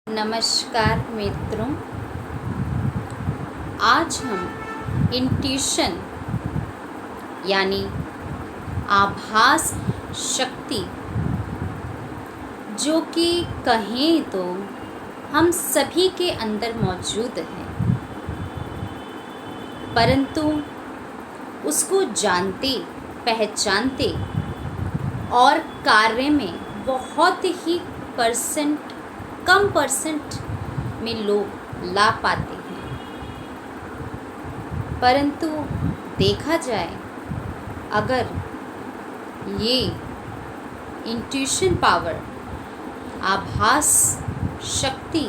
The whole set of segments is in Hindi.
नमस्कार मित्रों, आज हम इंट्यूशन यानी आभास शक्ति जो कि कहें तो हम सभी के अंदर मौजूद है, परंतु उसको जानते पहचानते और कार्य में बहुत ही कम परसेंट में लोग ला पाते हैं। परंतु देखा जाए, अगर ये इंट्यूशन पावर, आभास शक्ति,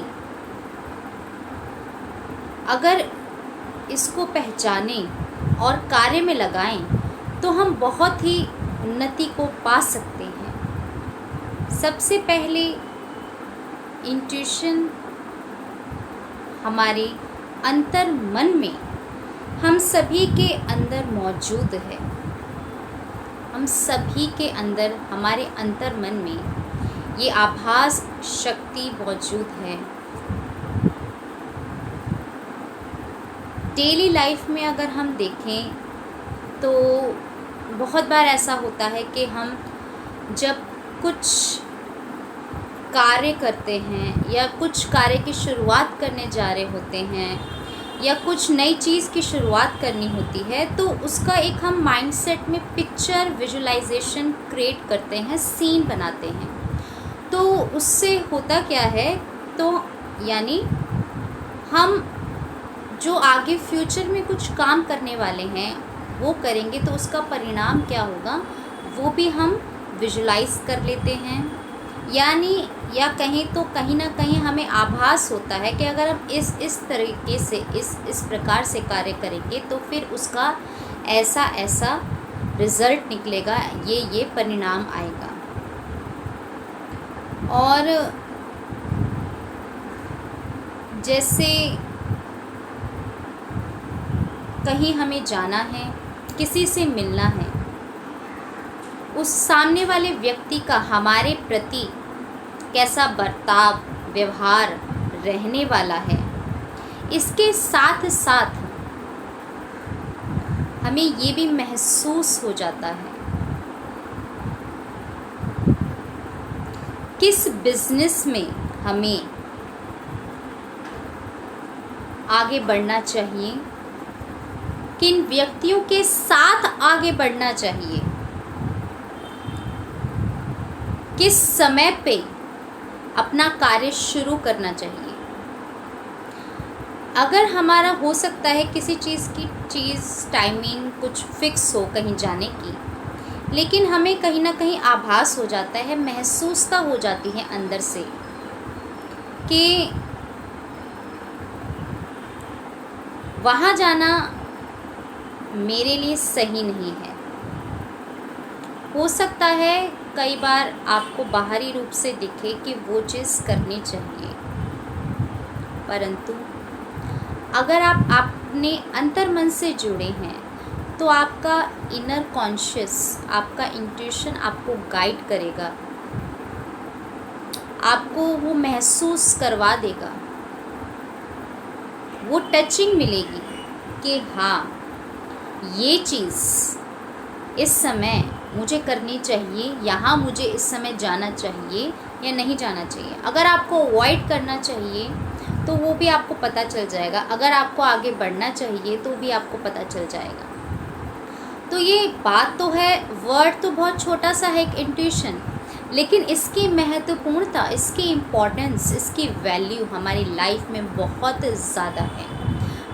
अगर इसको पहचानें और कार्य में लगाएं तो हम बहुत ही उन्नति को पा सकते हैं। सबसे पहले इंट्यूशन हमारे अंतर मन में हम सभी के अंदर मौजूद है। हम सभी के अंदर हमारे अंतर मन में ये आभास शक्ति मौजूद है। डेली लाइफ में अगर हम देखें तो बहुत बार ऐसा होता है कि हम जब कुछ कार्य करते हैं या कुछ कार्य की शुरुआत करने जा रहे होते हैं या कुछ नई चीज़ की शुरुआत करनी होती है, तो उसका एक हम माइंडसेट में पिक्चर विजुअलाइजेशन क्रिएट करते हैं, सीन बनाते हैं। तो उससे होता क्या है, तो यानी हम जो आगे फ्यूचर में कुछ काम करने वाले हैं वो करेंगे, तो उसका परिणाम क्या होगा वो भी हम विजुलाइज कर लेते हैं। यानी या कहें तो कहीं ना कहीं हमें आभास होता है कि अगर हम इस तरीके से इस प्रकार से कार्य करेंगे तो फिर उसका ऐसा रिज़ल्ट निकलेगा, ये परिणाम आएगा। और जैसे कहीं हमें जाना है, किसी से मिलना है, उस सामने वाले व्यक्ति का हमारे प्रति कैसा बर्ताव व्यवहार रहने वाला है, इसके साथ साथ हमें ये भी महसूस हो जाता है किस बिजनेस में हमें आगे बढ़ना चाहिए, किन व्यक्तियों के साथ आगे बढ़ना चाहिए, किस समय पे अपना कार्य शुरू करना चाहिए। अगर हमारा हो सकता है किसी चीज़ टाइमिंग कुछ फिक्स हो कहीं जाने की, लेकिन हमें कहीं ना कहीं आभास हो जाता है, महसूसता हो जाती है अंदर से कि वहाँ जाना मेरे लिए सही नहीं है। हो सकता है कई बार आपको बाहरी रूप से दिखे कि वो चीज़ करनी चाहिए, परंतु अगर आप अपने अंतर मन से जुड़े हैं तो आपका इनर कॉन्शियस, आपका इंट्यूशन आपको गाइड करेगा, आपको वो महसूस करवा देगा, वो टचिंग मिलेगी कि हाँ ये चीज़ इस समय मुझे करनी चाहिए, यहाँ मुझे इस समय जाना चाहिए या नहीं जाना चाहिए। अगर आपको अवॉइड करना चाहिए तो वो भी आपको पता चल जाएगा, अगर आपको आगे बढ़ना चाहिए तो भी आपको पता चल जाएगा। तो ये बात तो है, वर्ड तो बहुत छोटा सा है, एक इंट्यूशन, लेकिन इसकी महत्वपूर्णता, इसकी इम्पोर्टेंस, इसकी वैल्यू हमारी लाइफ में बहुत ज़्यादा है।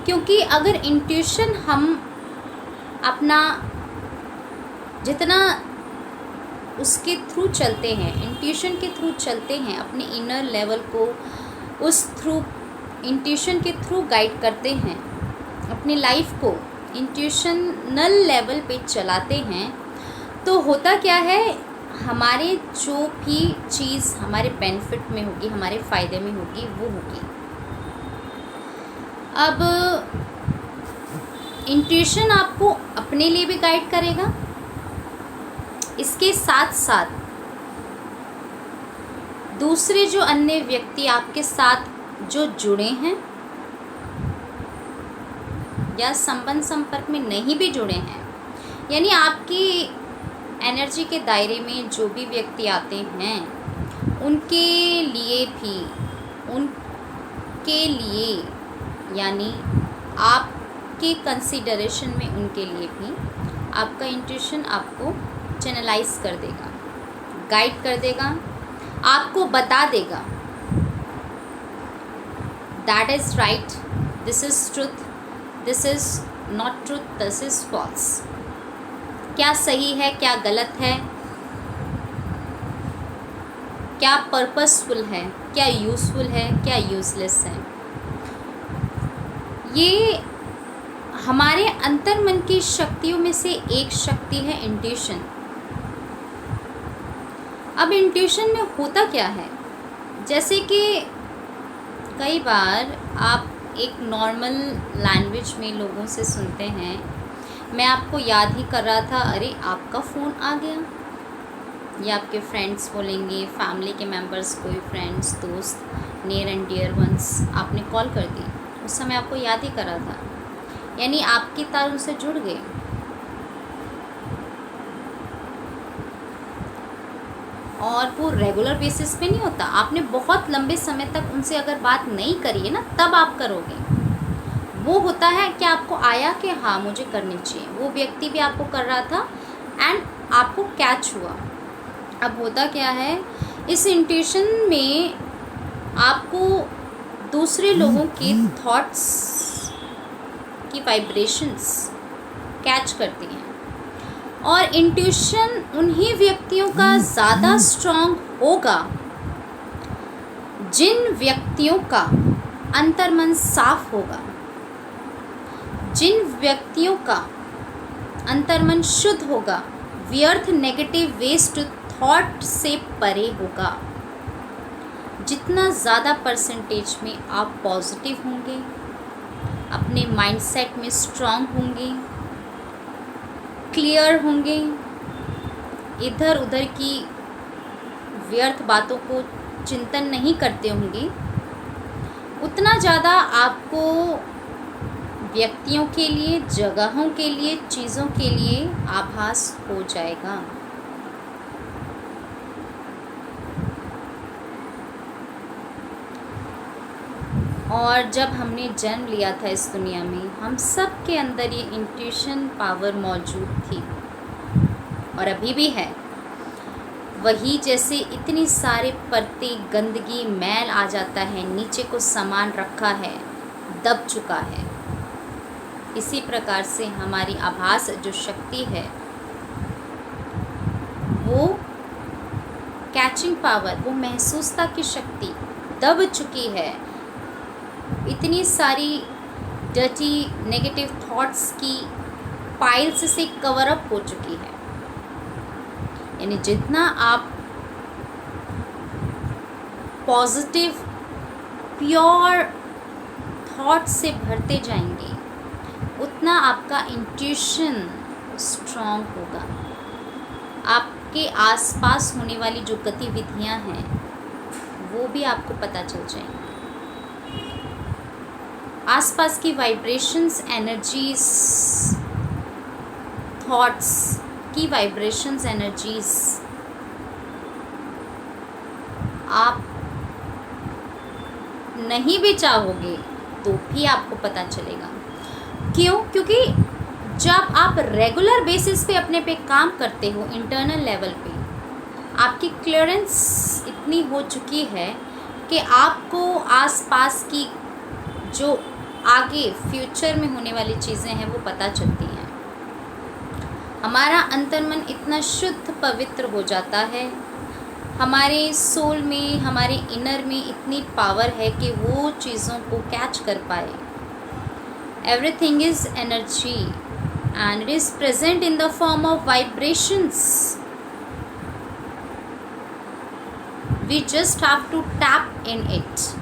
क्योंकि अगर इंट्यूशन हम अपना जितना उसके थ्रू चलते हैं, इंट्यूशन के थ्रू चलते हैं, अपने इनर लेवल को उस थ्रू इंट्यूशन के थ्रू गाइड करते हैं, अपनी लाइफ को इंट्यूशनल लेवल पे चलाते हैं, तो होता क्या है, हमारे जो भी चीज़ हमारे बेनिफिट में होगी, हमारे फ़ायदे में होगी, वो होगी। अब इंट्यूशन आपको अपने लिए भी गाइड करेगा, इसके साथ साथ दूसरे जो अन्य व्यक्ति आपके साथ जो जुड़े हैं या संबंध संपर्क में नहीं भी जुड़े हैं, यानी आपकी एनर्जी के दायरे में जो भी व्यक्ति आते हैं उनके लिए यानी आपके कंसिडरेशन में उनके लिए भी आपका इंट्यूशन आपको चैनलाइज कर देगा, गाइड कर देगा, आपको बता देगा that is right, this is truth, this is not truth, this is false. क्या सही है, क्या गलत है, क्या पर्पसफुल है, क्या यूज़फुल है, क्या यूज़लेस है। ये हमारे अंतर्मन की शक्तियों में से एक शक्ति है इंट्यूशन। अब इंट्यूशन में होता क्या है, जैसे कि कई बार आप एक नॉर्मल लैंग्वेज में लोगों से सुनते हैं, मैं आपको याद ही कर रहा था, अरे आपका फ़ोन आ गया, या आपके फ्रेंड्स बोलेंगे, फैमिली के मेंबर्स, कोई फ्रेंड्स, दोस्त, नियर एंड डियर वंस, आपने कॉल कर दी, उस समय आपको याद ही कर रहा था, यानी आपकी तार उनसे जुड़ गए। और वो रेगुलर बेसिस पे नहीं होता, आपने बहुत लंबे समय तक उनसे अगर बात नहीं करी है ना, तब आप करोगे। वो होता है कि आपको आया कि हाँ मुझे करनी चाहिए, वो व्यक्ति भी आपको कर रहा था एंड आपको कैच हुआ। अब होता क्या है, इस इंट्यूशन में आपको दूसरे लोगों के थॉट्स की वाइब्रेशंस कैच करती हैं, और इंट्यूशन उन्हीं व्यक्तियों का ज़्यादा स्ट्रॉन्ग होगा जिन व्यक्तियों का अंतर्मन साफ होगा, जिन व्यक्तियों का अंतर्मन शुद्ध होगा, व्यर्थ नेगेटिव वेस्ट थॉट से परे होगा। जितना ज़्यादा परसेंटेज में आप पॉजिटिव होंगे, अपने माइंडसेट में स्ट्रांग होंगे, क्लियर होंगे, इधर उधर की व्यर्थ बातों को चिंतन नहीं करते होंगे, उतना ज़्यादा आपको व्यक्तियों के लिए, जगहों के लिए, चीज़ों के लिए आभास हो जाएगा। और जब हमने जन्म लिया था इस दुनिया में, हम सब के अंदर ये इंट्यूशन पावर मौजूद थी और अभी भी है। वही जैसे इतनी सारे परते, गंदगी, मैल आ जाता है, नीचे को सामान रखा है, दब चुका है, इसी प्रकार से हमारी आभास जो शक्ति है, वो कैचिंग पावर, वो महसूसता की शक्ति दब चुकी है। इतनी सारी डर्टी नेगेटिव थॉट्स की पाइल्स से कवर अप हो चुकी है। यानी जितना आप पॉजिटिव प्योर थॉट से भरते जाएंगे, उतना आपका इंट्यूशन स्ट्रॉन्ग होगा। आपके आसपास होने वाली जो गतिविधियां हैं वो भी आपको पता चल जाएंगी। आसपास की वाइब्रेशंस, एनर्जीज, थॉट्स की वाइब्रेशंस, एनर्जीज आप नहीं भी चाहोगे तो भी आपको पता चलेगा। क्यों? क्योंकि जब आप रेगुलर बेसिस पे अपने पे काम करते हो, इंटरनल लेवल पे आपकी क्लियरेंस इतनी हो चुकी है कि आपको आसपास की जो आगे फ्यूचर में होने वाली चीज़ें हैं वो पता चलती हैं। हमारा अंतर्मन इतना शुद्ध पवित्र हो जाता है, हमारे सोल में, हमारे इनर में इतनी पावर है कि वो चीज़ों को कैच कर पाए। Everything is energy and it is present in the form of vibrations. We just have to tap in it.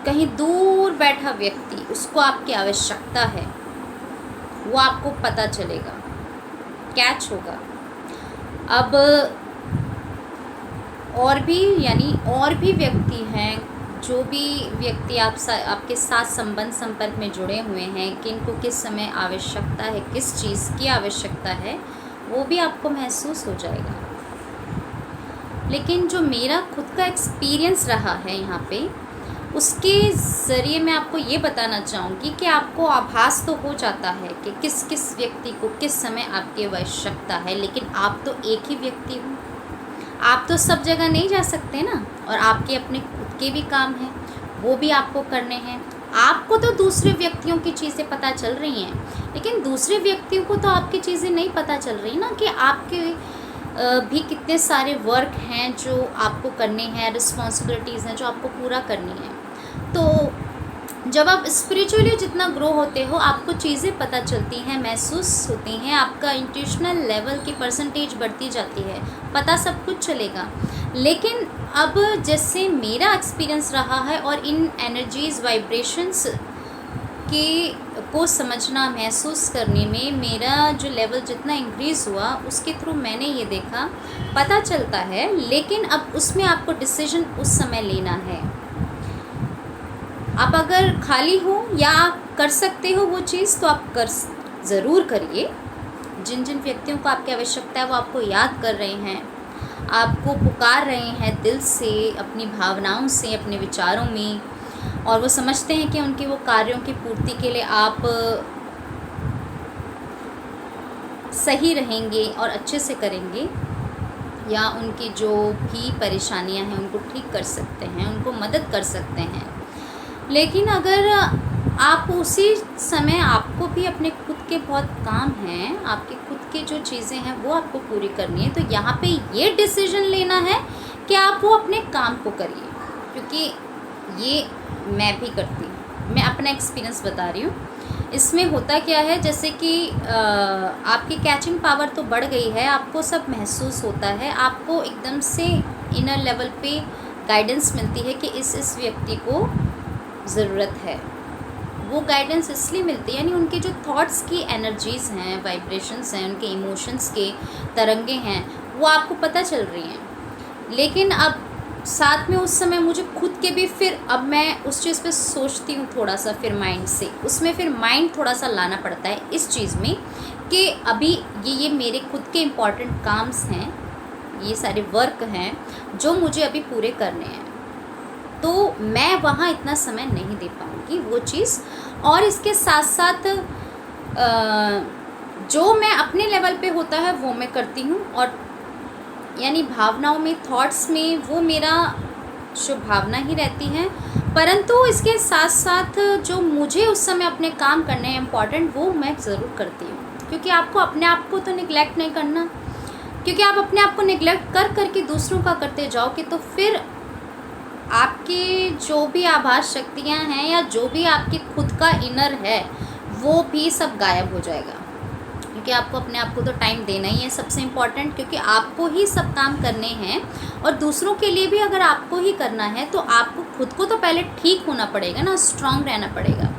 कहीं दूर बैठा व्यक्ति, उसको आपकी आवश्यकता है, वो आपको पता चलेगा। कैच होगा। अब और भी व्यक्ति हैं, जो भी व्यक्ति आपके साथ संबंध संपर्क में जुड़े हुए हैं, किनको किस समय आवश्यकता है, किस चीज़ की आवश्यकता है, वो भी आपको महसूस हो जाएगा। लेकिन जो मेरा खुद का एक्सपीरियंस रहा है यहाँ पे, उसके ज़रिए मैं आपको ये बताना चाहूँगी कि आपको आभास तो हो जाता है कि किस किस व्यक्ति को किस समय आपकी आवश्यकता है, लेकिन आप तो एक ही व्यक्ति हो, आप तो सब जगह नहीं जा सकते ना, और आपके अपने खुद के भी काम हैं, वो भी आपको करने हैं। आपको तो दूसरे व्यक्तियों की चीज़ें पता चल रही हैं, लेकिन दूसरे व्यक्तियों को तो आपकी चीज़ें नहीं पता चल रही ना, कि आपके भी कितने सारे वर्क हैं जो आपको करने हैं, रिस्पॉन्सिबिलिटीज़ हैं जो आपको पूरा करनी है। तो जब आप स्पिरिचुअली जितना ग्रो होते हो, आपको चीज़ें पता चलती हैं, महसूस होती हैं, आपका इंट्यूशनल लेवल की परसेंटेज बढ़ती जाती है, पता सब कुछ चलेगा। लेकिन अब जैसे मेरा एक्सपीरियंस रहा है, और इन एनर्जीज़ वाइब्रेशंस को समझना, महसूस करने में मेरा जो लेवल जितना इंक्रीज़ हुआ, उसके थ्रू मैंने ये देखा, पता चलता है। लेकिन अब उसमें आपको डिसीजन उस समय लेना है। आप अगर खाली हो या आप कर सकते हो वो चीज़, तो आप ज़रूर करिए। जिन जिन व्यक्तियों को आपकी आवश्यकता है, वो आपको याद कर रहे हैं, आपको पुकार रहे हैं दिल से, अपनी भावनाओं से, अपने विचारों में, और वो समझते हैं कि उनके वो कार्यों की पूर्ति के लिए आप सही रहेंगे और अच्छे से करेंगे, या उनकी जो भी परेशानियां हैं उनको ठीक कर सकते हैं, उनको मदद कर सकते हैं। लेकिन अगर आप उसी समय, आपको भी अपने खुद के बहुत काम हैं, आपके खुद के जो चीज़ें हैं वो आपको पूरी करनी है, तो यहाँ पे ये डिसीजन लेना है कि आप वो अपने काम को करिए। क्योंकि ये मैं भी करती हूँ, मैं अपना एक्सपीरियंस बता रही हूँ। इसमें होता क्या है, जैसे कि आपकी कैचिंग पावर तो बढ़ गई है, आपको सब महसूस होता है, आपको एकदम से इनर लेवल पे गाइडेंस मिलती है कि इस व्यक्ति को ज़रूरत है। वो गाइडेंस इसलिए मिलती है, यानी उनके जो थॉट्स की एनर्जीज़ हैं, वाइब्रेशंस हैं, उनके इमोशंस के तरंगे हैं, वो आपको पता चल रही हैं। लेकिन अब साथ में उस समय मुझे खुद के भी, फिर अब मैं उस चीज़ पे सोचती हूँ थोड़ा सा, फिर माइंड से, उसमें फिर माइंड थोड़ा सा लाना पड़ता है इस चीज़ में कि अभी ये मेरे खुद के इम्पॉर्टेंट काम्स हैं, ये सारे वर्क हैं जो मुझे अभी पूरे करने हैं, तो मैं वहाँ इतना समय नहीं दे पाऊँगी वो चीज़। और इसके साथ साथ जो मैं अपने लेवल पे होता है वो मैं करती हूँ, और यानी भावनाओं में, थॉट्स में, वो मेरा शुभ भावना ही रहती हैं। परंतु इसके साथ साथ जो मुझे उस समय अपने काम करने हैं इम्पॉर्टेंट, वो मैं ज़रूर करती हूँ। क्योंकि आपको अपने आप को तो निगलेक्ट नहीं करना, क्योंकि आप अपने आप को निगलेक्ट करके दूसरों का करते जाओगे तो फिर आपकी जो भी आभास शक्तियाँ हैं, या जो भी आपकी खुद का इनर है, वो भी सब गायब हो जाएगा। क्योंकि आपको अपने आप को तो टाइम देना ही है सबसे इम्पॉर्टेंट, क्योंकि आपको ही सब काम करने हैं, और दूसरों के लिए भी अगर आपको ही करना है तो आपको खुद को तो पहले ठीक होना पड़ेगा ना, स्ट्रांग रहना पड़ेगा।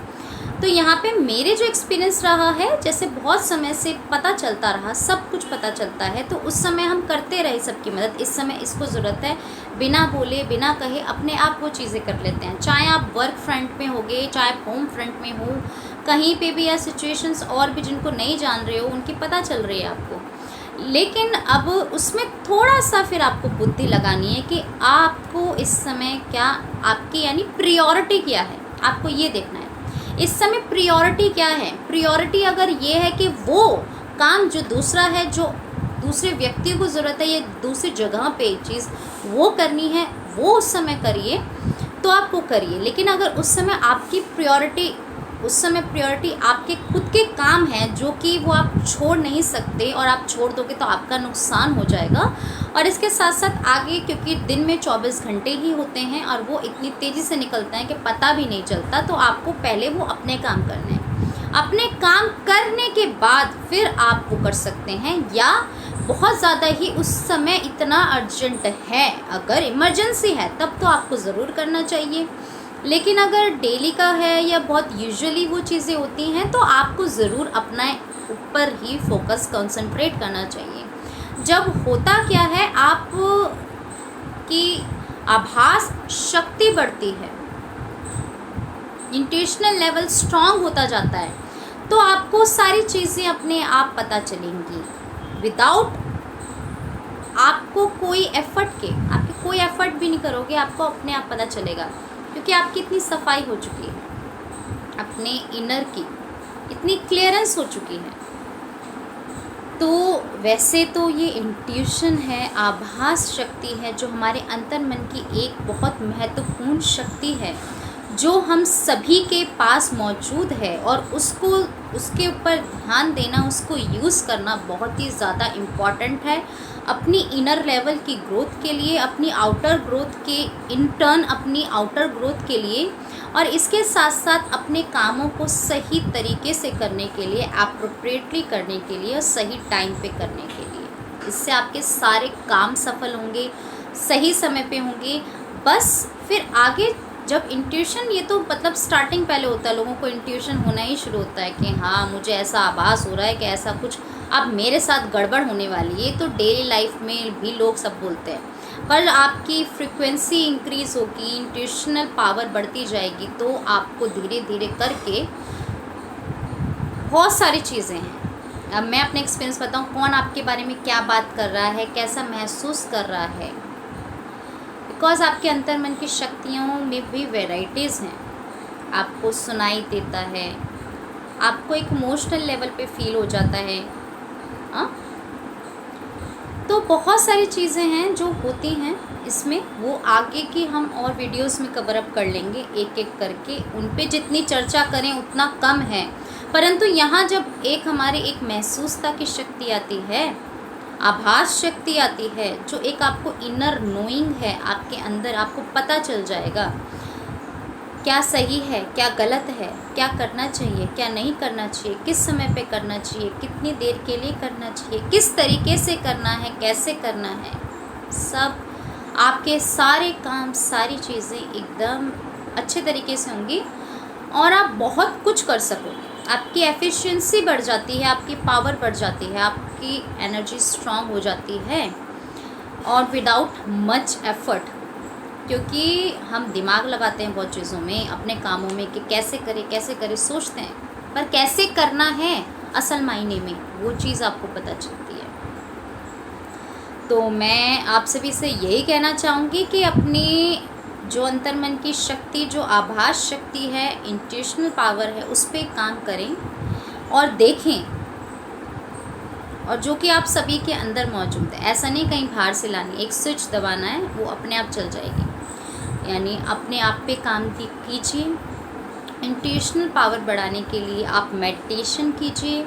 तो यहाँ पे मेरे जो एक्सपीरियंस रहा है, जैसे बहुत समय से पता चलता रहा, सब कुछ पता चलता है, तो उस समय हम करते रहे सबकी मदद। इस समय इसको ज़रूरत है, बिना बोले बिना कहे अपने आप वो चीज़ें कर लेते हैं। चाहे आप वर्क फ्रंट में होगे, चाहे होम फ्रंट में हो, कहीं पे भी, या सिचुएशंस और भी जिनको नहीं जान रहे हो उनकी पता चल रही है आपको। लेकिन अब उसमें थोड़ा सा फिर आपको बुद्धि लगानी है कि आपको इस समय क्या, आपकी यानी प्रियोरिटी क्या है, आपको ये देखना है इस समय प्रियोरिटी क्या है। प्रियोरिटी अगर ये है कि वो काम जो दूसरा है, जो दूसरे व्यक्ति को ज़रूरत है, ये दूसरी जगह पे चीज़ वो करनी है, वो उस समय करिए, तो आप वो करिए। लेकिन अगर उस समय आपकी प्रियोरिटी, उस समय प्रियोरिटी आपके खुद के काम हैं जो कि वो आप छोड़ नहीं सकते, और आप छोड़ दोगे तो आपका नुकसान हो जाएगा। और इसके साथ साथ आगे, क्योंकि दिन में 24 घंटे ही होते हैं और वो इतनी तेज़ी से निकलते हैं कि पता भी नहीं चलता, तो आपको पहले वो अपने काम करने हैं। अपने काम करने के बाद फिर आप वो कर सकते हैं, या बहुत ज़्यादा ही उस समय इतना अर्जेंट है, अगर इमरजेंसी है, तब तो आपको ज़रूर करना चाहिए। लेकिन अगर डेली का है या बहुत यूजुअली वो चीज़ें होती हैं तो आपको ज़रूर अपना ऊपर ही फोकस कंसंट्रेट करना चाहिए। जब होता क्या है, आप की आभास शक्ति बढ़ती है, इंट्यूशनल लेवल स्ट्रांग होता जाता है, तो आपको सारी चीज़ें अपने आप पता चलेंगी विदाउट आपको कोई एफर्ट के। आप कोई एफर्ट भी नहीं करोगे, आपको अपने आप पता चलेगा, क्योंकि आपकी इतनी सफाई हो चुकी है, अपने इनर की इतनी क्लियरेंस हो चुकी है। तो वैसे तो ये इंट्यूशन है, आभास शक्ति है, जो हमारे अंतर मन की एक बहुत महत्वपूर्ण शक्ति है, जो हम सभी के पास मौजूद है, और उसके ऊपर ध्यान देना, उसको यूज़ करना बहुत ही ज़्यादा इम्पॉर्टेंट है अपनी इनर लेवल की ग्रोथ के लिए, अपनी आउटर ग्रोथ के इन टर्न अपनी आउटर ग्रोथ के लिए, और इसके साथ साथ अपने कामों को सही तरीके से करने के लिए, एप्रोप्रिएटली करने के लिए और सही टाइम पे करने के लिए। इससे आपके सारे काम सफल होंगे, सही समय पे होंगे। बस फिर आगे जब इंट्यूशन, ये तो मतलब स्टार्टिंग पहले होता है, लोगों को इंट्यूशन होना ही शुरू होता है कि हाँ मुझे ऐसा आभास हो रहा है कि ऐसा कुछ अब मेरे साथ गड़बड़ होने वाली है। तो डेली लाइफ में भी लोग सब बोलते हैं, पर आपकी फ्रिक्वेंसी इंक्रीज़ होगी, इंट्यूशनल पावर बढ़ती जाएगी, तो आपको धीरे धीरे करके बहुत सारी चीज़ें हैं। अब मैं अपने एक्सपीरियंस बताऊँ, कौन आपके बारे में क्या बात कर रहा है, कैसा महसूस कर रहा है, बिकॉज आपके अंतर मन की शक्तियों में भी वेराइटीज़ हैं। आपको सुनाई देता है, आपको एक इमोशनल लेवल पे फील हो जाता है। तो बहुत सारी चीज़ें हैं जो होती हैं इसमें, वो आगे की हम और वीडियोस में कवर अप कर लेंगे एक एक करके। उन पे जितनी चर्चा करें उतना कम है, परंतु यहाँ जब एक हमारे एक महसूसता की शक्ति आती है, आभास शक्ति आती है, जो एक आपको इनर नोइंग है आपके अंदर, आपको पता चल जाएगा क्या सही है, क्या गलत है, क्या करना चाहिए, क्या नहीं करना चाहिए, किस समय पे करना चाहिए, कितनी देर के लिए करना चाहिए, किस तरीके से करना है, कैसे करना है, सब आपके सारे काम, सारी चीज़ें एकदम अच्छे तरीके से होंगी और आप बहुत कुछ कर सकोगे। आपकी एफिशिएंसी बढ़ जाती है, आपकी पावर बढ़ जाती है, आपकी एनर्जी स्ट्रांग हो जाती है, और विदाउट मच एफर्ट, क्योंकि हम दिमाग लगाते हैं बहुत चीज़ों में, अपने कामों में कि कैसे करें सोचते हैं, पर कैसे करना है असल मायने में वो चीज़ आपको पता चलती है। तो मैं आप सभी से यही कहना चाहूँगी कि अपनी जो अंतर्मन की शक्ति, जो आभास शक्ति है, इंट्यूशनल पावर है, उस पर काम करें और देखें, और जो कि आप सभी के अंदर मौजूद है। ऐसा नहीं कहीं बाहर से लानी, एक स्विच दबाना है, वो अपने आप चल जाएगी। यानी अपने आप पे काम कीजिए। इंट्यूशनल पावर बढ़ाने के लिए आप मेडिटेशन कीजिए,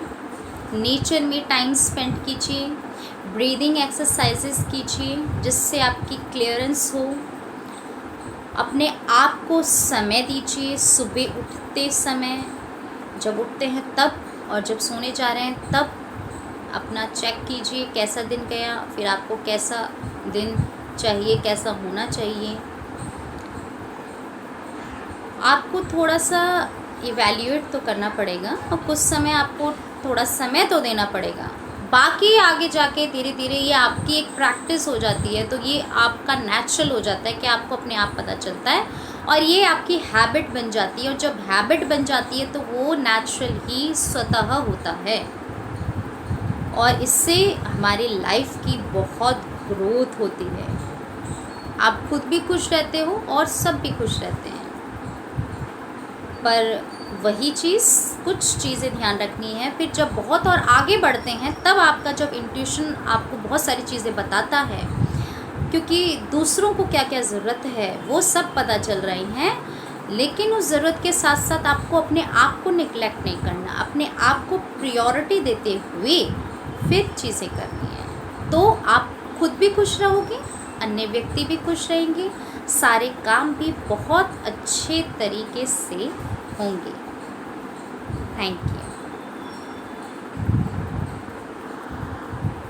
नेचर में टाइम स्पेंड कीजिए, ब्रीदिंग एक्सरसाइजेस कीजिए जिससे आपकी क्लियरेंस हो। अपने आप को समय दीजिए, सुबह उठते समय, जब उठते हैं तब, और जब सोने जा रहे हैं तब अपना चेक कीजिए कैसा दिन गया, फिर आपको कैसा दिन चाहिए, कैसा होना चाहिए। आपको थोड़ा सा इवैल्यूएट तो करना पड़ेगा और कुछ समय आपको थोड़ा समय तो देना पड़ेगा। बाकी आगे जाके धीरे धीरे ये आपकी एक प्रैक्टिस हो जाती है, तो ये आपका नेचुरल हो जाता है कि आपको अपने आप पता चलता है और ये आपकी हैबिट बन जाती है। और जब हैबिट बन जाती है तो वो नेचुरल ही स्वतः होता है और इससे हमारी लाइफ की बहुत ग्रोथ होती है। आप खुद भी खुश रहते हो और सब भी खुश रहते हैं। पर वही चीज़, कुछ चीज़ें ध्यान रखनी है। फिर जब बहुत और आगे बढ़ते हैं तब आपका जब इंट्यूशन आपको बहुत सारी चीज़ें बताता है, क्योंकि दूसरों को क्या क्या ज़रूरत है वो सब पता चल रही हैं, लेकिन उस ज़रूरत के साथ साथ आपको अपने आप को निगलेक्ट नहीं करना, अपने आप को प्रायोरिटी देते हुए फिर चीज़ें करनी है। तो आप खुद भी खुश रहोगे, अन्य व्यक्ति भी खुश रहेंगे, सारे काम भी बहुत अच्छे तरीके से होंगे। Thank you.